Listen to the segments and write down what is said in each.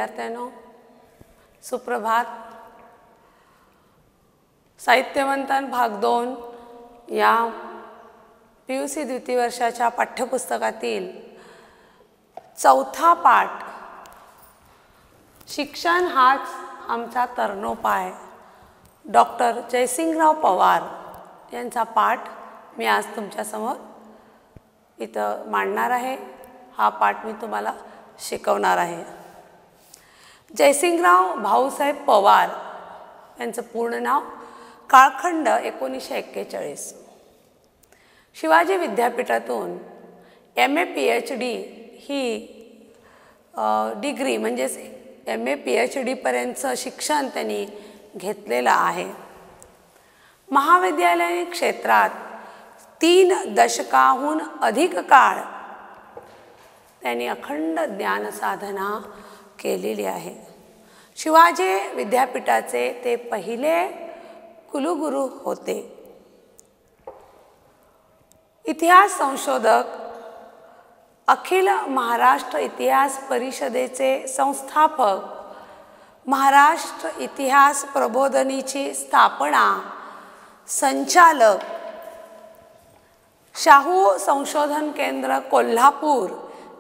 विद्यार्थ्यांनो, सुप्रभात. साहित्यमंथन भाग 2 या PUC द्वितीय वर्षाच्या पाठ्यपुस्तकातील चौथा पाठ शिक्षण हाच आमचा तरणोपाय डॉक्टर जयसिंगराव पवार यांचा पाठ मी आज तुमच्यासमोर इथं मांडणार आहे. हा पाठ मी तुम्हाला शिकवणार आहे. जयसिंगराव भाऊसाहेब पवार यांचं पूर्ण नाव, काळखंड 1941. शिवाजी विद्यापीठातून MA PhD ही डिग्री म्हणजेच MA PhD पर्यंतचं शिक्षण त्यांनी घेतलेलं आहे. महाविद्यालयीन क्षेत्रात 3 दशकाहून अधिक काळ त्यांनी अखंड ज्ञानसाधना केलेली आहे. शिवाजी विद्यापीठाचे ते पहिले कुलगुरू होते. इतिहास संशोधक, अखिल महाराष्ट्र इतिहास परिषदेचे संस्थापक, महाराष्ट्र इतिहास प्रबोधिनीची स्थापना, संचालक, शाहू संशोधन केंद्र कोल्हापूर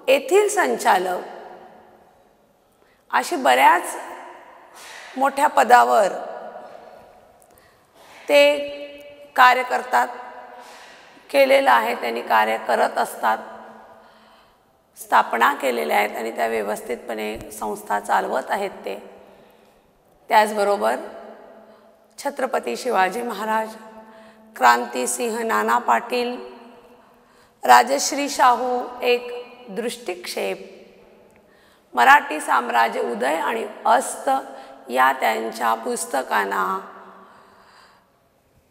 येथील संचालक, अशी बऱ्याच मोठ्या पदावर ते कार्य करतात, केलेलं आहे. त्यांनी कार्य करत असतात, स्थापना केलेल्या आहेत आणि त्या व्यवस्थितपणे संस्था चालवत आहेत ते. त्याचबरोबर छत्रपती शिवाजी महाराज, क्रांतिसिंह नाना पाटील, राजश्री शाहू एक दृष्टिक्षेप, मराठी साम्राज्य उदय आणि अस्त या त्यांच्या पुस्तकांना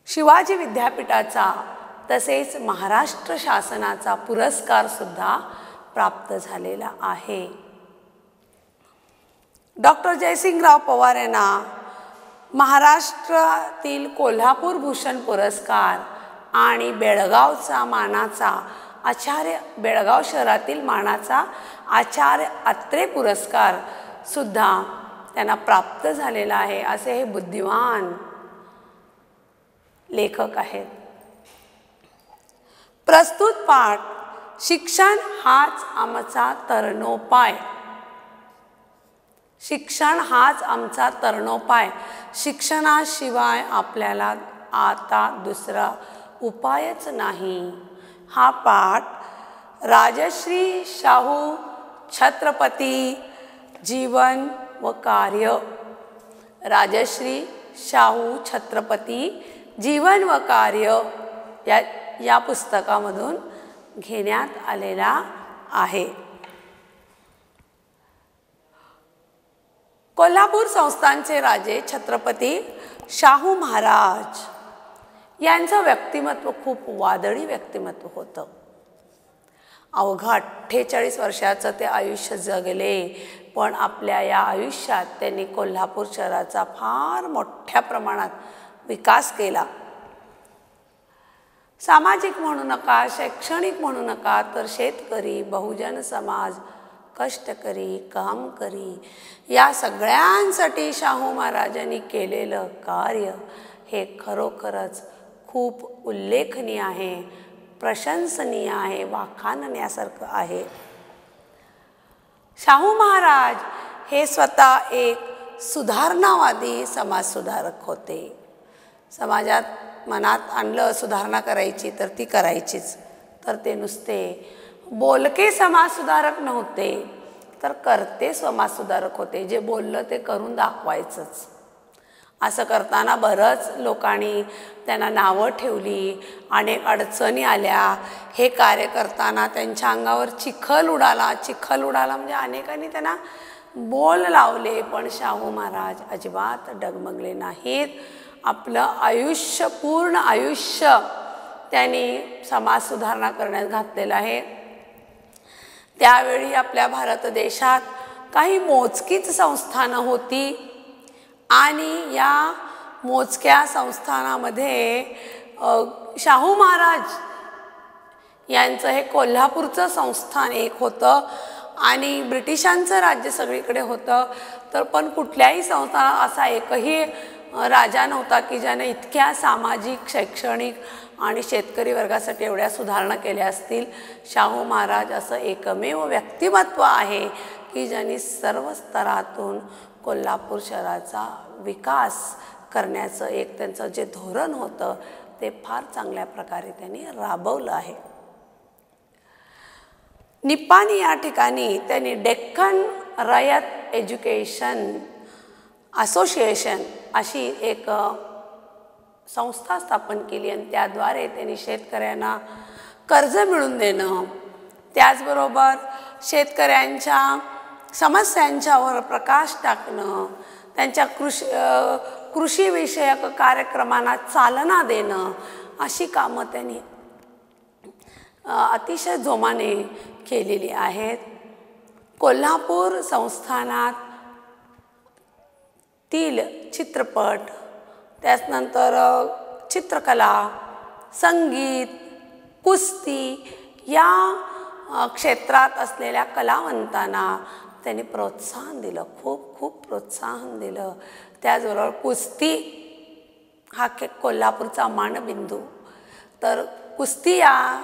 शिवाजी विद्यापीठाचा तसेच महाराष्ट्र शासनाचा पुरस्कार सुद्धा प्राप्त झालेला आहे. डॉक्टर जयसिंगराव पवार यांना महाराष्ट्रातील कोल्हापूर भूषण पुरस्कार आणि बेळगावचा मानाचा आचार्य, बेळगाव शहरातील मानाचा आचार्य अत्रे पुरस्कार सुद्धा त्यांना प्राप्त झालेला आहे. असे हे बुद्धिमान लेखक आहेत. प्रस्तुत पाठ शिक्षण हाच आमचा तरणोपाय. शिक्षण हाच आमचा तरणोपाय. शिक्षणाशिवाय आपल्याला आता दुसरा उपायच नाही. हा पाठ राजश्री शाहू छत्रपती जीवन व कार्य, राजश्री शाहू छत्रपती जीवन व कार्य या पुस्तकामधून घेण्यात आलेला आहे. कोल्हापूर संस्थानचे राजे छत्रपती शाहू महाराज यांचं व्यक्तिमत्व खूप वादळी व्यक्तिमत्व होतं. अवघा 48 वर्षाचं ते आयुष्य जगले, पण आपल्या या आयुष्यात त्यांनी कोल्हापूर शहराचा फार मोठ्या प्रमाणात विकास केला. सामाजिक म्हणू नका, शैक्षणिक म्हणू नका, तर शेतकरी, बहुजन समाज, कष्टकरी, कामकरी या सगळ्यांसाठी शाहू महाराजांनी केलेलं कार्य हे खरोखरच खूप उल्लेखनीय आहे, प्रशंसनीय आहे, वाखाणण्यासारखं आहे. शाहू महाराज हे स्वतः एक सुधारणावादी समाजसुधारक होते. समाजात मनात आणलं सुधारणा करायची तर ती करायचीच, तर ते नुसते बोलके समाजसुधारक नव्हते, तर करते समाजसुधारक होते. जे बोललं ते करून दाखवायचंच. असं करताना बरंच लोकांनी त्यांना नावं ठेवली, अनेक अडचणी आल्या. हे कार्य करताना त्यांच्या अंगावर चिखल उडाला म्हणजे अनेकांनी त्यांना बोल लावले, पण शाहू महाराज अजिबात डगमगले नाहीत. आपलं आयुष्य, पूर्ण आयुष्य त्यांनी समाजसुधारणा करण्यात घातलेलं आहे. त्यावेळी आपल्या भारत देशात काही मोजकीच संस्थानं होती आणि या मोजक्या संस्थानामध्ये शाहू महाराज यांचं हे कोल्हापूरचं संस्थान एक होतं आणि ब्रिटिशांचं राज्य सगळीकडे होतं, तर पण कुठल्याही संस्था असा एकही राजा नव्हता की ज्याने इतक्या सामाजिक, शैक्षणिक आणि शेतकरी वर्गासाठी एवढ्या सुधारणा केल्या असतील. शाहू महाराज असं एकमेव व्यक्तिमत्व आहे की ज्यांनी सर्व स्तरातून कोल्हापूर शहराचा विकास करण्याचं एक त्यांचं जे धोरण होतं ते फार चांगल्या प्रकारे त्यांनी राबवलं आहे. निपाणी या ठिकाणी त्यांनी डेक्कन रयत एज्युकेशन असोसिएशन अशी एक संस्था स्थापन केली आणि त्याद्वारे त्यांनी शेतकऱ्यांना कर्ज मिळवून देणं, त्याचबरोबर शेतकऱ्यांच्या समस्यांच्यावर प्रकाश टाकणं, त्यांच्या कृषीविषयक कार्यक्रमांना चालना देणं अशी कामं त्यांनी अतिशय जोमाने केलेली आहेत. कोल्हापूर संस्थानातील चित्रपट, त्यानंतर चित्रकला, संगीत, कुस्ती या क्षेत्रात असलेल्या कलावंतांना त्यांनी प्रोत्साहन दिलं, खूप प्रोत्साहन दिलं. त्याचबरोबर कुस्ती हा कोल्हापूरचा मानबिंदू, तर कुस्ती या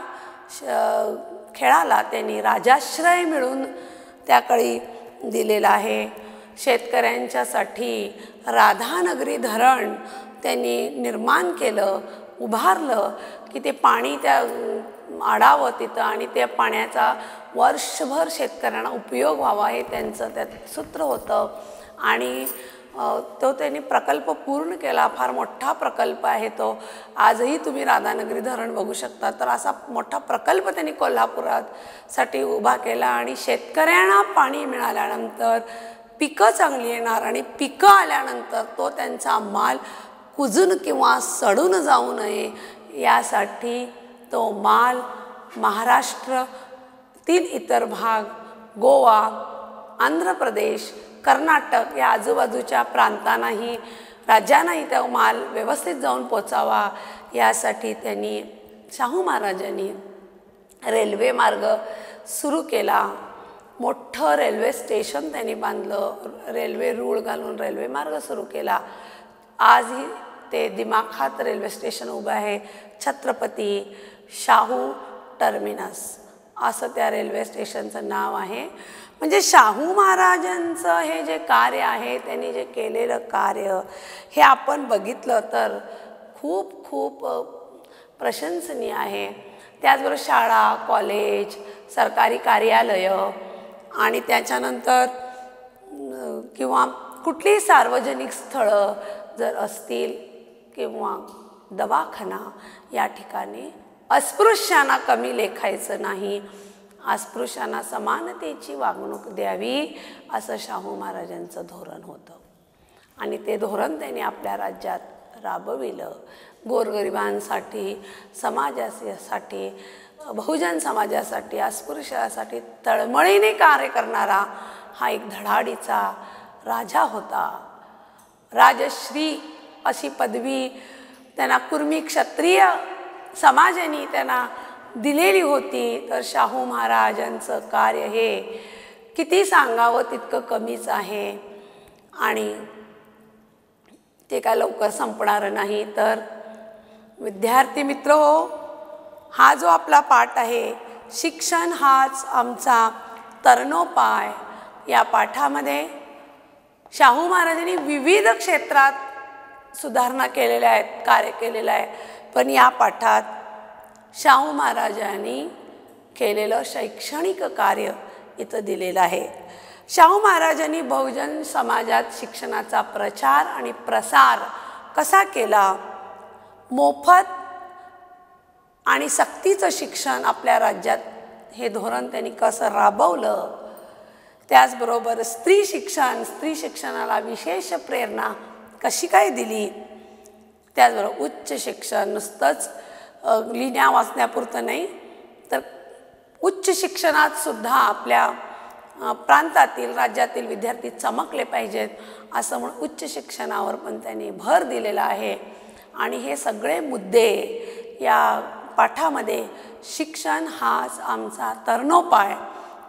खेळाला त्यांनी राजाश्रय मिळून त्याकाळी दिलेला आहे. शेतकऱ्यांच्यासाठी राधानगरी धरण त्यांनी निर्माण केलं, उभारलं की ते पाणी त्या आडावं तिथं आणि त्या पाण्याचा वर्षभर शेतकऱ्यांना उपयोग व्हावा हे त्यांचं त्यात सूत्र होतं. आणि तो त्यांनी प्रकल्प पूर्ण केला. फार मोठा प्रकल्प आहे तो. आजही तुम्ही राधानगरी धरण बघू शकता. तर असा मोठा प्रकल्प त्यांनी कोल्हापुरासाठी उभा केला आणि शेतकऱ्यांना पाणी मिळाल्यानंतर पिकं चांगली येणार आणि पिकं आल्यानंतर तो त्यांचा माल कुजून किंवा सडून जाऊ नये यासाठी तो माल महाराष्ट्रातील इतर भाग, गोवा, आंध्र प्रदेश, कर्नाटक या आजूबाजूच्या प्रांतांनाही, राज्यांनाही तो माल व्यवस्थित जाऊन पोचावा यासाठी त्यांनी शाहू महाराजांनी रेल्वे मार्ग सुरू केला. मोठं रेल्वे स्टेशन त्यांनी बांधलं, रेल्वे रूळ घालून रेल्वे मार्ग सुरू केला. आजही ते दिमाखात रेल्वे स्टेशन उभं आहे. छत्रपती शाहू टर्मिनस असं त्या रेल्वे स्टेशनचं नाव आहे. म्हणजे शाहू महाराजांचं हे जे कार्य आहे, त्यांनी जे केलेलं कार्य हे आपण बघितलं तर खूप प्रशंसनीय आहे. त्याचबरोबर शाळा, कॉलेज, सरकारी कार्यालयं आणि त्याच्यानंतर किंवा कुठलीही सार्वजनिक स्थळं जर असतील किंवा दवाखाना, या ठिकाणी अस्पृश्यांना कमी लेखायचं नाही, अस्पृश्यांना समानतेची वागणूक द्यावी असं शाहू महाराजांचं धोरण होतं. आणि ते धोरण त्यांनी आपल्या राज्यात राबविलं. गोरगरिबांसाठी, समाजासाठी, बहुजन समाजासाठी, अस्पृश्यासाठी तळमळीने कार्य करणारा हा एक धडाडीचा राजा होता. राजश्री अशी पदवी त्यांना कुर्मी क्षत्रिय समाजाने त्यांना दिलेली होती. तर शाहू महाराजांचं कार्य हे किती सांगावं तितकं कमीच आहे आणि ते काय लवकर संपणार नाही. तर विद्यार्थी मित्र हो, हा जो आपला पाठ आहे, शिक्षण हाच आमचा तरणोपाय, या पाठामध्ये शाहू महाराजांनी विविध क्षेत्रात सुधारणा केलेल्या आहेत, कार्य केलेलं आहे. पण या पाठात शाहू महाराजांनी केलेलं शैक्षणिक कार्य इथं दिलेलं आहे. शाहू महाराजांनी बहुजन समाजात शिक्षणाचा प्रचार आणि प्रसार कसा केला, मोफत आणि सक्तीचं शिक्षण आपल्या राज्यात हे धोरण त्यांनी कसं राबवलं, त्याचबरोबर स्त्री शिक्षणाला विशेष प्रेरणा कशी काय दिली, त्याचबरोबर उच्च शिक्षण नुसतंच लिहिण्या वाचण्यापुरतं नाही तर उच्च शिक्षणात सुद्धा आपल्या प्रांतातील, राज्यातील विद्यार्थी चमकले पाहिजेत असं म्हणून उच्च शिक्षणावर पण त्यांनी भर दिलेला आहे. आणि हे सगळे मुद्दे या पाठामध्ये शिक्षण हाच आमचा तरणोपाय,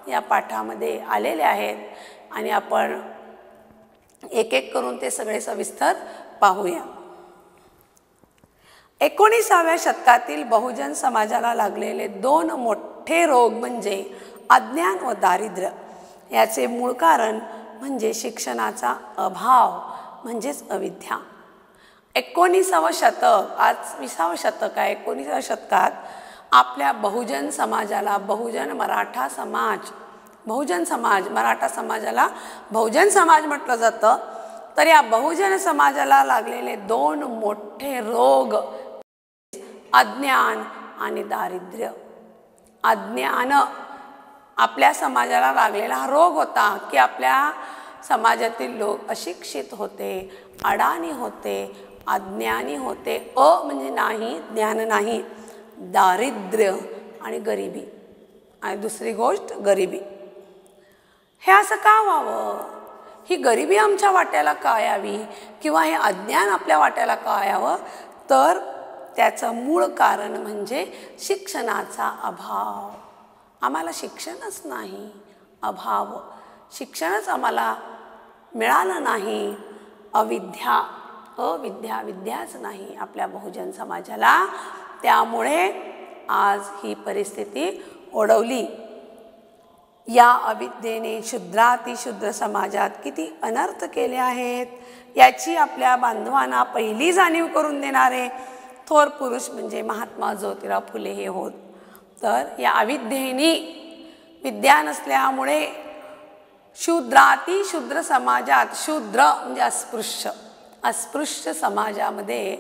या पाठामध्ये आलेले आहेत आणि आपण एक एक करून ते सगळे सविस्तर पाहूया. 19व्या शतकातील बहुजन समाजाला लागलेले 2 मोठे रोग म्हणजे अज्ञान व दारिद्र्य. याचे मूळ कारण म्हणजे शिक्षणाचा अभाव म्हणजेच अविद्या. 19वे शतक, आज 20वे शतक आहे. 19व्या शतकात आपल्या बहुजन समाजाला, मराठा समाजाला बहुजन समाज म्हटलं जातं. तर या बहुजन समाजाला लागलेले 2 मोठे रोग अज्ञान आणि दारिद्र्य. अज्ञान आपल्या समाजाला लागलेला हा रोग होता की आपल्या समाजातील लोक अशिक्षित होते, अडाणी होते, अज्ञानी होते. म्हणजे नाही, ज्ञान नाही. दारिद्र्य आणि गरिबी. आणि दुसरी गोष्ट गरिबी. हे असं का व्हावं? ही गरिबी आमच्या वाट्याला का यावी किंवा हे अज्ञान आपल्या वाट्याला का यावं? तर त्याचं मूळ कारण म्हणजे शिक्षणाचा अभाव. आम्हाला शिक्षणच नाही, अभाव. शिक्षणच आम्हाला मिळालं नाही. विद्याच नाही आपल्या बहुजन समाजाला. त्यामुळे आज ही परिस्थिती ओढवली. या अविद्येने शूद्रातिशूद्र समाजात किती अनर्थ केले आहेत याची आपल्या बांधवांना पहिली जाणीव करून देणारे थोर पुरुष म्हणजे महात्मा ज्योतिराव फुले हे होत. तर या अविद्येने, विद्या नसल्यामुळे शूद्रातिशूद्र समाजात, शूद्र म्हणजे अस्पृश्य समाजामध्ये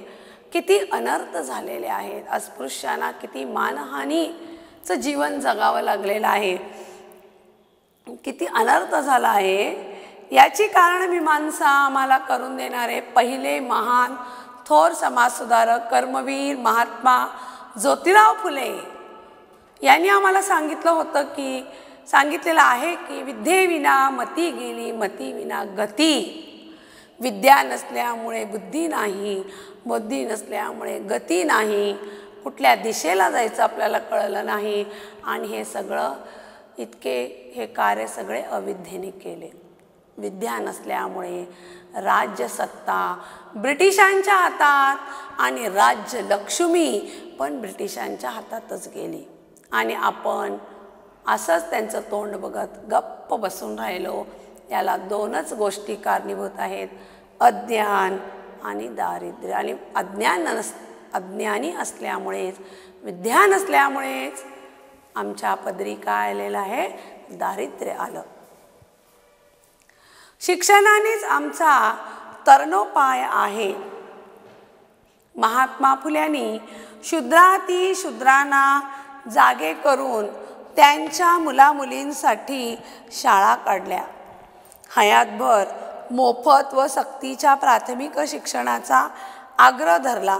किती अनर्थ झालेले आहेत. अस्पृश्यांना किती मानहानीचं जीवन जगावं लागलेलं आहे, किती अनर्थ झाला आहे. याची कारणमीमांसा आम्हाला करून देणारे पहिले महान थोर समाजसुधारक, कर्मवीर महात्मा ज्योतिराव फुले यांनी आम्हाला सांगितलेलं आहे की विद्येविना मती गेली, मतीविना गती. विद्या नसल्यामुळे बुद्धी नाही, बुद्धी नसल्यामुळे गती नाही. कुठल्या दिशेला जायचं आपल्याला कळलं नाही. आणि हे कार्य सगळे अविद्येने केले. विद्या नसल्यामुळे राज्यसत्ता ब्रिटिशांच्या हातात आणि राज्य लक्ष्मी पण ब्रिटिशांच्या हातातच गेली. आणि आपण असंच त्यांचं तोंड बघत गप्प बसून राहिलो. याला 2च गोष्टी कारणीभूत आहेत, अज्ञान आणि दारिद्र्य. आणि अज्ञानी असल्यामुळेच, विद्या नसल्यामुळेच आमच्या पदरी काय आलेलं आहे? दारिद्र्य आलं. शिक्षणानेच आमचा तरणोपाय आहे. महात्मा फुल्यांनी शूद्रातिशूद्रांना जागे करून त्यांच्या मुलामुलींसाठी शाळा काढल्या. हयातभर मोफत व सक्तीच्या प्राथमिक शिक्षणाचा आग्रह धरला.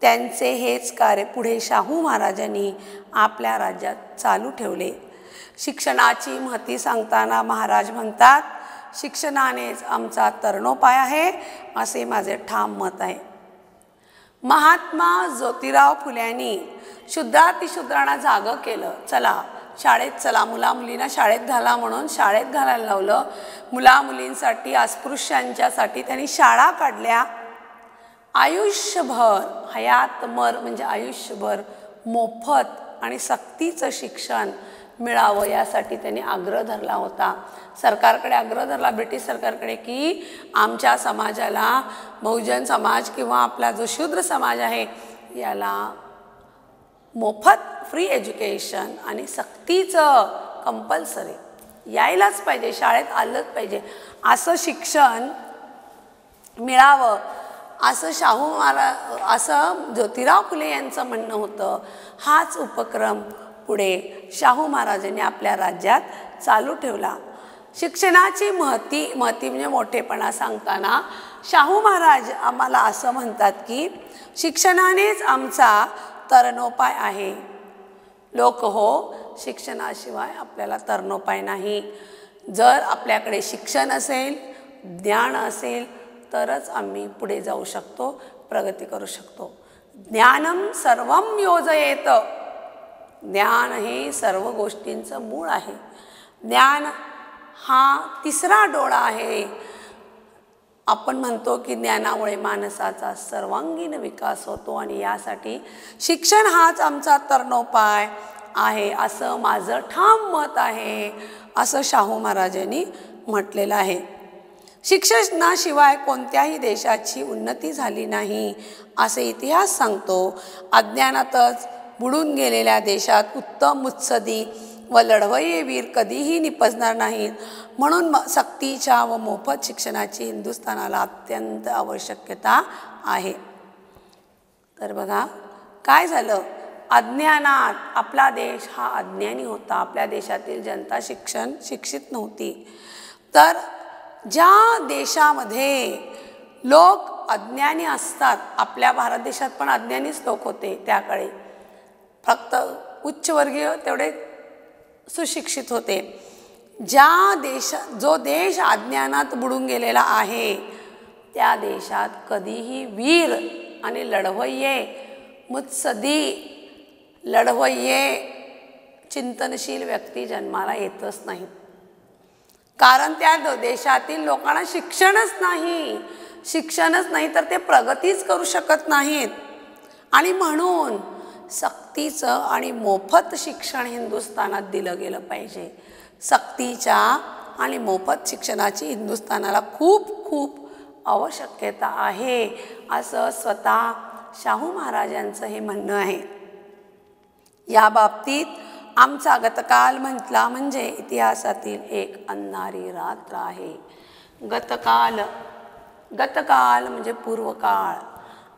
त्यांचे हेच कार्य पुढे शाहू महाराजांनी आपल्या राज्यात चालू ठेवले. शिक्षणाची महती सांगताना महाराज म्हणतात, शिक्षणानेच आमचा तरणोपाय आहे असे माझे ठाम मत आहे. महात्मा ज्योतिराव फुल्यांनी शूद्रातिशूद्रांना जागं केलं. चला शाळेत चला, मुलामुलींना शाळेत घाला म्हणून शाळेत घालायला लावलं. मुलामुलींसाठी, अस्पृश्यांच्यासाठी त्यांनी शाळा काढल्या. आयुष्यभर, हयातमर म्हणजे आयुष्यभर मोफत आणि सक्तीचं शिक्षण मिळावं यासाठी त्यांनी आग्रह धरला होता. सरकारकडे आग्रह धरला, ब्रिटिश सरकारकडे, की आमच्या समाजाला, बहुजन समाज किंवा आपला जो शूद्र समाज आहे याला मोफत फ्री एज्युकेशन आणि सक्तीचं कंपल्सरी यायलाच पाहिजे, शाळेत आलंच पाहिजे, असं शिक्षण मिळावं असं असं ज्योतिराव फुले यांचं म्हणणं होतं. हाच उपक्रम पुढे शाहू महाराजांनी आपल्या राज्यात चालू ठेवला. शिक्षणाची महती म्हणजे मोठेपणा सांगताना शाहू महाराज आम्हाला असं म्हणतात की शिक्षणानेच आमचा तरणोपाय आहे. लोक हो, शिक्षणाशिवाय आपल्याला तरणोपाय नाही. जर आपल्याकडे शिक्षण असेल, ज्ञान असेल तरच आम्ही पुढे जाऊ शकतो, प्रगती करू शकतो. ज्ञानम सर्वम योजयेत. ज्ञान हे सर्व गोष्टींचं मूळ आहे. ज्ञान हा तिसरा डोळा आहे. आपण म्हणतो की ज्ञानामुळे माणसाचा सर्वांगीण विकास होतो आणि यासाठी शिक्षण हाच आमचा तरणोपाय आहे असं माझं ठाम मत आहे, असं शाहू महाराजांनी म्हटलेलं आहे. शिक्षणाशिवाय कोणत्याही देशाची उन्नती झाली नाही असे इतिहास सांगतो. अज्ञानातच बुडून गेलेल्या देशात उत्तम मुत्सदी व लढवय्ये वीर कधीही निपजणार नाहीत. म्हणून सक्तीच्या व मोफत शिक्षणाची हिंदुस्थानाला अत्यंत आवश्यकता आहे. तर बघा काय झालं, अज्ञानात आपला देश हा अज्ञानी होता. आपल्या देशातील जनता शिक्षित नव्हती. तर ज्या देशामध्ये लोक अज्ञानी असतात, आपल्या भारत देशात पण अज्ञानीच लोक होते त्याकाळी, फक्त उच्चवर्गीय तेवढे सुशिक्षित होते. जो देश अज्ञानात बुडून गेलेला आहे त्या देशात कधीही वीर आणि लढवय्ये, मुत्सदी लढवय्ये, चिंतनशील व्यक्ती जन्माला येतच नाहीत. कारण त्या देशातील लोकांना शिक्षणच नाही तर ते प्रगतीच करू शकत नाहीत. आणि म्हणून सक्तीचं आणि मोफत शिक्षण हिंदुस्थानात दिलं गेलं पाहिजे. सक्तीच्या आणि मोफत शिक्षणाची हिंदुस्थानाला खूप खूप आवश्यकता आहे असं स्वतः शाहू महाराजांचं हे म्हणणं आहे. या बाबतीत आमचा गतकाल म्हटला म्हणजे इतिहासातील एक अंधारी रात्र आहे. गतकाल म्हणजे पूर्वकाळ.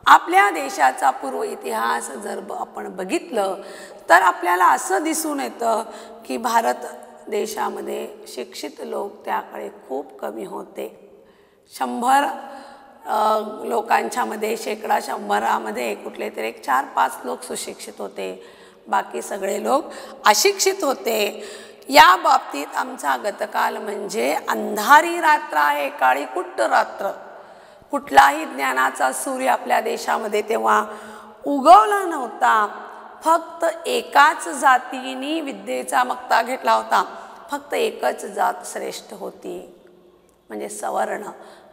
आपल्या देशाचा पूर्व इतिहास जर आपण बघितलं तर आपल्याला असं दिसून येतं की भारत देशामध्ये शिक्षित लोक त्याकडे खूप कमी होते. 100 लोकांच्या मध्ये शेकडा 100 कुठले तरी 4-5 लोक सुशिक्षित होते, बाकी सगळे लोक अशिक्षित होते. या बाबतीत आमचा गतकाल म्हणजे अंधारी रात्र आहे, काळी कुट्ट रात्र. कुठलाही ज्ञानाचा सूर्य आपल्या देशामध्ये तेव्हा उगवला नव्हता. फक्त एकाच जातीने विद्येचा मक्ता घेतला होता. फक्त एकच जात श्रेष्ठ होती, म्हणजे सवर्ण,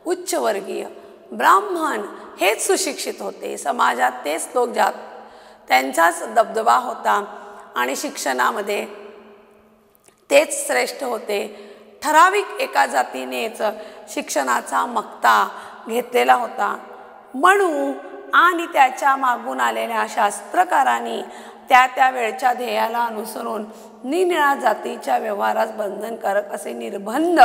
उच्चवर्गीय, ब्राह्मण हेच सुशिक्षित होते. समाजात तेच लोक जात, त्यांचाच दबदबा होता आणि शिक्षणामध्ये तेच श्रेष्ठ होते. ठराविक एका जातीनेच शिक्षणाचा मक्ता घेतलेला होता. म्हणू आणि त्याच्या मागून आलेल्या शास्त्रकारांनी त्या वेळच्या ध्येयाला अनुसरून निनिळ्या जातीच्या व्यवहारास बंधनकारक असे निर्बंध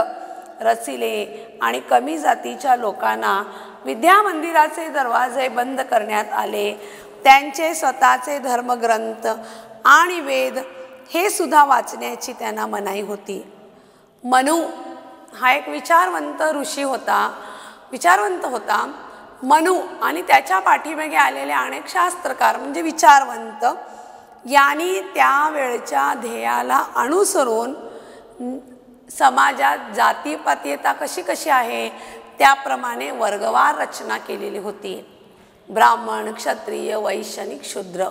रचिले आणि कमी जातीच्या लोकांना विद्यामंदिराचे दरवाजे बंद करण्यात आले. त्यांचे स्वतःचे धर्मग्रंथ आणि वेद हे सुद्धा वाचण्याची त्यांना मनाई होती. मनू हा एक विचारवंत ऋषी होता, विचारवंत होता. मनू आणि त्याच्या पाठीमागे आलेले अनेक शास्त्रकार म्हणजे विचारवंत यांनी त्यावेळच्या ध्येयाला अनुसरून समाजात जातीपातीयता कशी आहे त्याप्रमाणे वर्गवार रचना केलेली होती. ब्राह्मण, क्षत्रिय, वैश्य आणि शूद्र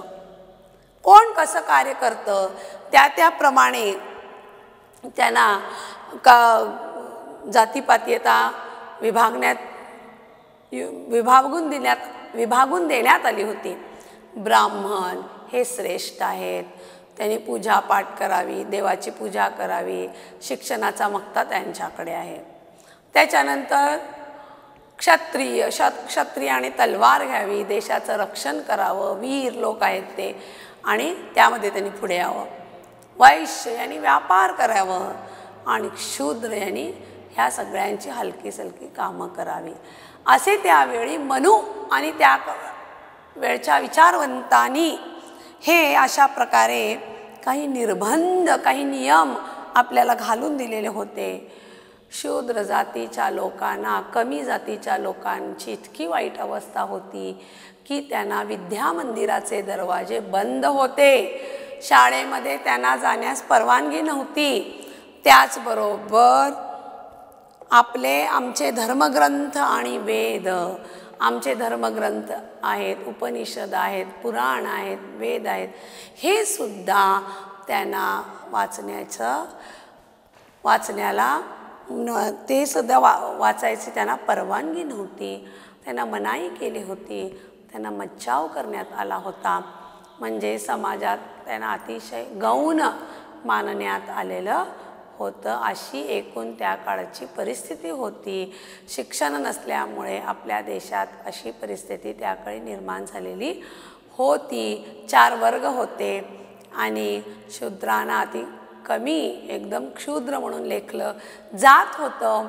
कोण कसं कार्य करतं त्याप्रमाणे त्यांना जातीपातीयता विभागून देण्यात आली होती. ब्राह्मण हे श्रेष्ठ आहेत, त्यांनी पूजापाठ करावी, देवाची पूजा करावी, शिक्षणाचा मक्ता त्यांच्याकडे आहे. त्याच्यानंतर क्षत्रियाने तलवार घ्यावी, देशाचं रक्षण करावं, वीर लोक आहेत ते, आणि त्यामध्ये त्यांनी पुढे यावं. वैश्य यांनी व्यापार करावं आणि शूद्र यांनी ह्या सगळ्यांची हलकी सलकी कामं करावी असे त्यावेळी मनू आणि त्या वेळच्या विचारवंतांनी हे अशा प्रकारे काही निर्बंध, काही नियम आपल्याला घालून दिलेले होते. शूद्र जातीच्या लोकांना, कमी जातीच्या लोकांची इतकी वाईट अवस्था होती की त्यांना विद्यामंदिराचे दरवाजे बंद होते, शाळेमध्ये त्यांना जाण्यास परवानगी नव्हती. त्याचबरोबर आमचे धर्मग्रंथ आणि वेद आमचे धर्मग्रंथ आहेत, उपनिषद आहेत, पुराण आहेत, वेद आहेत, हे सुद्धा त्यांना वाचण्याला ते सुद्धा वाचायची त्यांना परवानगी नव्हती. त्यांना मनाई केली होती, त्यांना मज्जाव करण्यात आला होता. म्हणजे समाजात त्यांना अतिशय गौण मानण्यात आलेलं होतं. अशी एकूण त्या काळाची परिस्थिती होती. शिक्षण नसल्यामुळे आपल्या देशात अशी परिस्थिती त्याकाळी निर्माण झालेली होती. 4 वर्ग होते आणि शूद्रांना अति कमी, एकदम क्षुद्र म्हणून लेखलं जात होतं.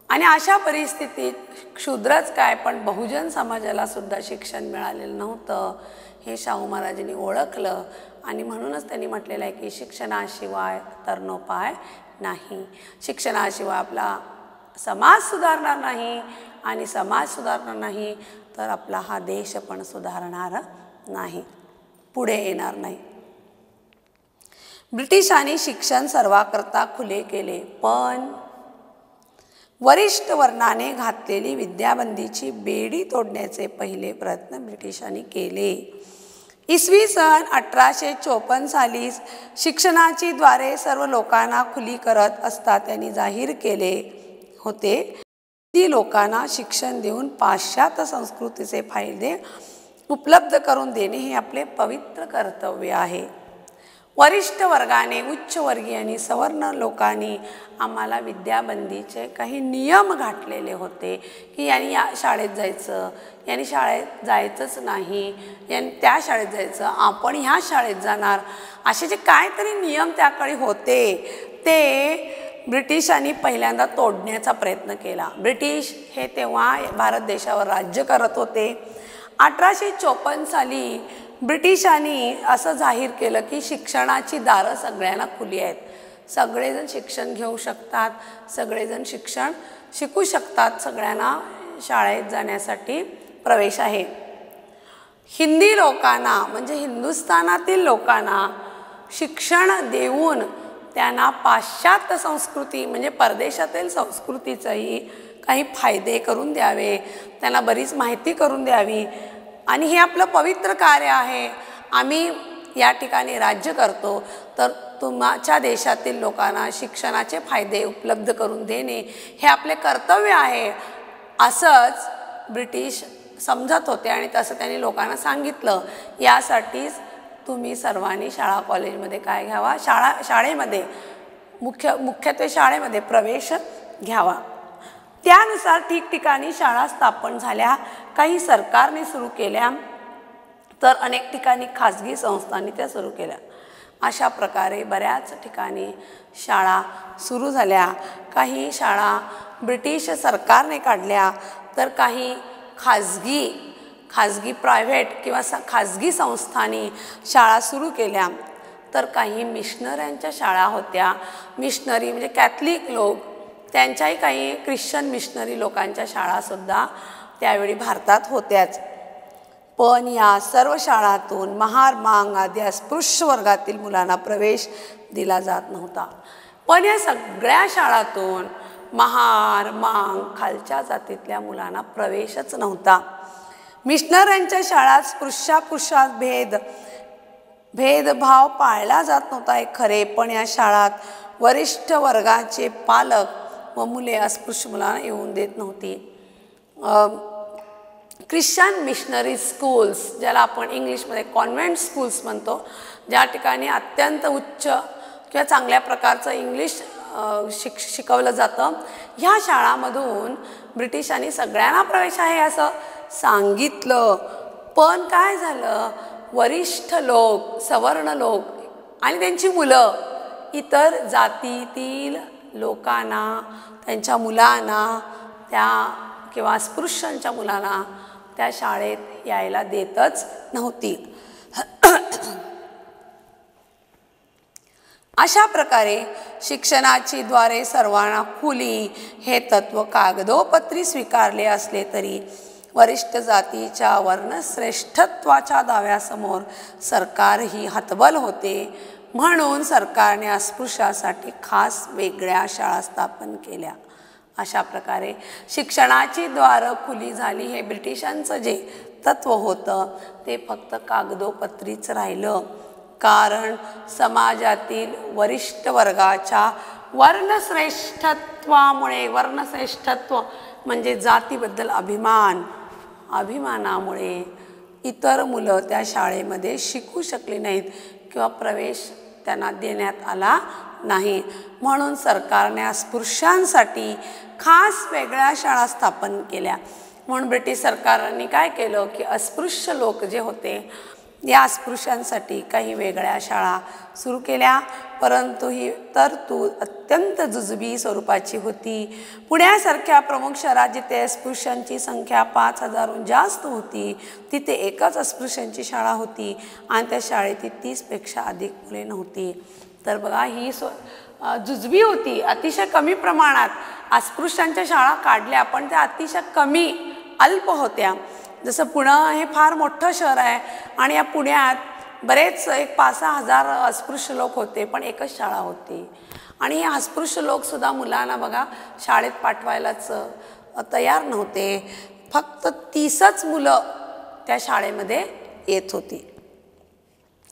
आणि अशा परिस्थितीत क्षुद्रच काय, पण बहुजन समाजाला सुद्धा शिक्षण मिळालेलं नव्हतं हे शाहू महाराजांनी ओळखलं. आणि म्हणूनच त्यांनी म्हटलेलं आहे की शिक्षणाशिवाय तरणोपाय नाही. शिक्षणाशिवाय आपला समाज सुधारणार नाही, आणि समाज सुधारणार नाही तर आपला हा देश पण सुधारणार नाही, पुढे येणार नाही. ब्रिटिशांनी शिक्षण सर्वांकरता खुले केले, पण वरिष्ठ वर्णाने घातलेली विद्याबंदीची बेडी तोडण्याचे पहिले प्रयत्न ब्रिटिशांनी केले. इसवी सन 1854 साली शिक्षणाची द्वारे सर्व लोकांना खुली करत असता त्यांनी जाहीर केले होते की लोकांना शिक्षण देऊन पाश्चात्य संस्कृतीचे फायदे उपलब्ध करून देणे हे आपले पवित्र कर्तव्य आहे. वरिष्ठ वर्गाने, उच्चवर्गीय आणि सवर्ण लोकांनी आम्हाला विद्याबंदीचे काही नियम घातलेले होते की यांनी या शाळेत जायचं, यांनी शाळेत जायचंच नाही, यांनी त्या शाळेत जायचं, आपण ह्या शाळेत जाणार, असे जे काहीतरी नियम त्याकाळी होते ते ब्रिटिशांनी पहिल्यांदा तोडण्याचा प्रयत्न केला. ब्रिटिश हे तेव्हा भारत देशावर राज्य करत होते. 1854 साली ब्रिटिशांनी असं जाहीर केलं की शिक्षणाची दारं सगळ्यांना खुली आहेत, सगळेजण शिक्षण घेऊ शकतात, सगळेजण शिक्षण शिकू शकतात, सगळ्यांना शाळेत जाण्यासाठी प्रवेश आहे. हिंदी लोकांना म्हणजे हिंदुस्थानातील लोकांना शिक्षण देऊन त्यांना पाश्चात्य संस्कृती म्हणजे परदेशातील संस्कृतीचंही काही फायदे करून द्यावे, त्यांना बरीच माहिती करून द्यावी. आणि हे आपलं पवित्र कार्य आहे. आम्ही या ठिकाणी राज्य करतो तर तुमच्या देशातील लोकांना शिक्षणाचे फायदे उपलब्ध करून देणे हे आपले कर्तव्य आहे, असंच ब्रिटिश समजत होते. आणि तसं त्यांनी लोकांना सांगितलं. यासाठीच तुम्ही सर्वांनी शाळा कॉलेजमध्ये काय घ्यावा, शाळेमध्ये मुख्यत्वे शाळेमध्ये प्रवेश घ्यावा. त्यानुसार ठिकठिकाणी शाळा स्थापन झाल्या. काही सरकारने सुरू केल्या तर अनेक ठिकाणी खाजगी संस्थांनी त्या सुरू केल्या. अशा प्रकारे बऱ्याच ठिकाणी शाळा सुरू झाल्या. काही शाळा ब्रिटिश सरकारने काढल्या तर काही खाजगी प्रायव्हेट किंवा खाजगी संस्थांनी शाळा सुरू केल्या. तर काही मिशनऱ्यांच्या शाळा होत्या. मिशनरी म्हणजे कॅथलिक लोक, त्यांच्याही काही ख्रिश्चन मिशनरी लोकांच्या शाळासुद्धा त्यावेळी भारतात होत्याच. पण या सर्व शाळांतून महार, मांग आदी अस्पृश्य वर्गातील मुलांना प्रवेश दिला जात नव्हता. पण या सगळ्या शाळांतून महार, मांग, खालच्या जातीतल्या मुलांना प्रवेशच नव्हता. मिशनऱ्यांच्या शाळात स्पृश्यापुरुषात भेदभाव पाळला जात नव्हता हे खरे, पण या शाळात वरिष्ठ वर्गाचे पालक व मुले अस्पृश्य मुलांना येऊन देत नव्हती. ख्रिश्चन मिशनरी स्कूल्स, ज्याला आपण इंग्लिशमध्ये कॉन्व्हेंट स्कूल्स म्हणतो, ज्या ठिकाणी अत्यंत उच्च किंवा चांगल्या प्रकारचं इंग्लिश शिकवलं जातं, ह्या शाळांमधून ब्रिटिशांनी सगळ्यांना प्रवेश आहे असं सांगितलं. पण काय झालं, वरिष्ठ लोक, सवर्ण लोक आणि त्यांची मुलं इतर जातीतील लोकांना, त्यांच्या मुलांना त्या किंवा अस्पृश्यांच्या मुलांना त्या शाळेत यायला देतच नव्हती. अशा प्रकारे शिक्षणाची द्वारे सर्वांना खुली हे तत्त्व कागदोपत्री स्वीकारले असले तरी वरिष्ठ जातीच्या वर्णश्रेष्ठत्वाच्या दाव्यासमोर सरकारही हतबल होते. म्हणून सरकारने अस्पृश्यासाठी खास वेगळ्या शाळा स्थापन केल्या. अशा प्रकारे शिक्षणाची द्वारं खुली झाली. हे ब्रिटिशांचं जे तत्त्व होतं ते फक्त कागदोपत्रीच राहिलं. कारण समाजातील वरिष्ठ वर्गाच्या वर्णश्रेष्ठत्वामुळे, वर्णश्रेष्ठत्व म्हणजे जातीबद्दल अभिमानामुळे इतर मुलं त्या शाळेमध्ये शिकू शकली नाहीत किंवा प्रवेश त्यांना देण्यात आला नाही. म्हणून सरकारने अस्पृश्यांसाठी खास वेगळ्या शाळा स्थापन केल्या. म्हणून ब्रिटिश सरकारने काय केलं की अस्पृश्य लोक जे होते या अस्पृश्यांसाठी काही वेगळ्या शाळा सुरू केल्या. परंतु ही तरतूद अत्यंत जुजबी स्वरूपाची होती. पुण्यासारख्या प्रमुख शहरात जिथे अस्पृश्यांची संख्या 5,000हून जास्त होती तिथे एकच अस्पृश्यांची शाळा होती आणि त्या शाळेत 30पेक्षा अधिक मुले नव्हती. तर बघा ही जुजबी होती. अतिशय कमी प्रमाणात अस्पृश्यांच्या शाळा काढल्या पण त्या अतिशय कमी अल्प होत्या. जसं पुणं हे फार मोठं शहर आहे आणि या पुण्यात बरेच 5-6 हजार अस्पृश्य लोक होते पण एकच शाळा होती. आणि हे अस्पृश्य लोकसुद्धा मुलांना बघा शाळेत पाठवायलाच तयार नव्हते. फक्त 30च मुलं त्या शाळेमध्ये येत होती.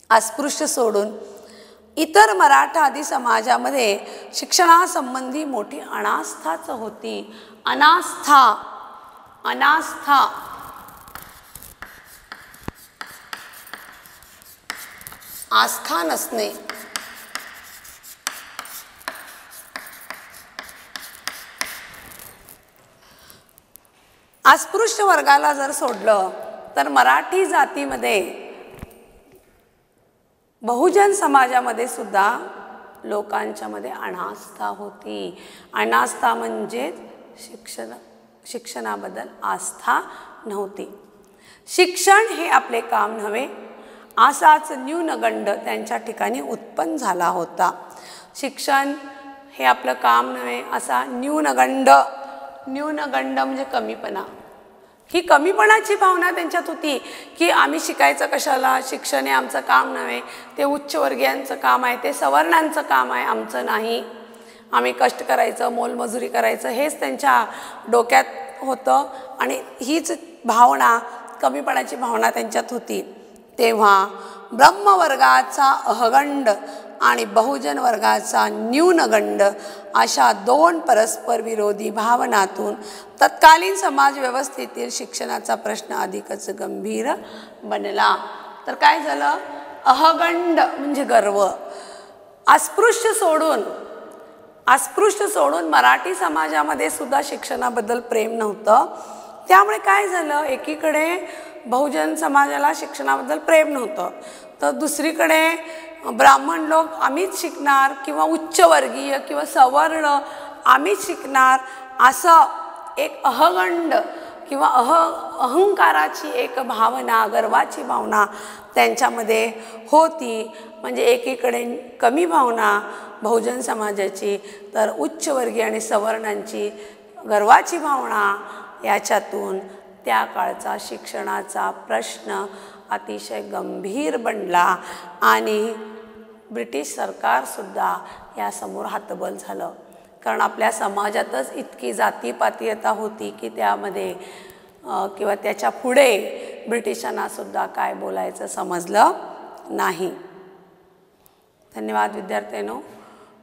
अस्पृश्य सोडून इतर मराठा आदी समाजामध्ये शिक्षणासंबंधी मोठी अनास्थाच होती. अनास्था आस्था नसणे. अस्पृश्य वर्गाला जर सोडलं तर मराठी जातीमध्ये बहुजन समाजामध्ये सुद्धा लोकांच्यामध्ये अनास्था होती. अनास्था म्हणजे शिक्षणाबद्दल आस्था नव्हती. शिक्षण हे आपले काम नव्हे असाच न्यूनगंड त्यांच्या ठिकाणी उत्पन्न झाला होता. शिक्षण हे आपलं काम नव्हे असा न्यूनगंड म्हणजे कमीपणा. ही कमीपणाची भावना त्यांच्यात होती की आम्ही शिकायचं कशाला, शिक्षण हे आमचं काम नव्हे, ते उच्चवर्गीयांचं काम आहे, ते सवर्णांचं काम आहे, आमचं नाही. आम्ही कष्ट करायचं, मोलमजुरी करायचं हेच त्यांच्या डोक्यात होतं आणि हीच भावना, कमीपणाची भावना त्यांच्यात होती. तेव्हा ब्रह्मवर्गाचा अहगंड आणि बहुजन वर्गाचा न्यूनगंड अशा 2 परस्पर विरोधी भावनातून तत्कालीन समाज व्यवस्थेतील शिक्षणाचा प्रश्न अधिकच गंभीर बनला. तर काय झालं? अहगंड म्हणजे गर्व. अस्पृश्य सोडून मराठी समाजामध्ये सुद्धा शिक्षणाबद्दल प्रेम नव्हतं. त्यामुळे काय झालं, एकीकडे बहुजन समाजाला शिक्षणाबद्दल प्रेम नव्हतं तर दुसरीकडे ब्राह्मण लोक आम्हीच शिकणार किंवा उच्चवर्गीय किंवा सवर्ण आम्हीच शिकणार असं एक अहगंड किंवा अहंकाराची एक भावना, गर्वाची भावना त्यांच्यामध्ये होती. म्हणजे एकीकडे कमी भावना बहुजन समाजाची तर उच्चवर्गीय आणि सवर्णांची गर्वाची भावना. याच्यातून त्या काळचा शिक्षणाचा प्रश्न अतिशय गंभीर बनला आणि ब्रिटिश सरकारसुद्धा यासमोर हतबल झालं. कारण आपल्या समाजातच इतकी जातीपातीयता होती की त्यामध्ये किंवा त्याच्या पुढे ब्रिटिशांनासुद्धा काय बोलायचं समजलं नाही. धन्यवाद विद्यार्थ्यांनो.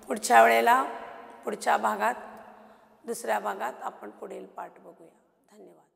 पुढच्या वेळेला दुसऱ्या भागात आपण पुढील पाठ बघूया. धन्यवाद.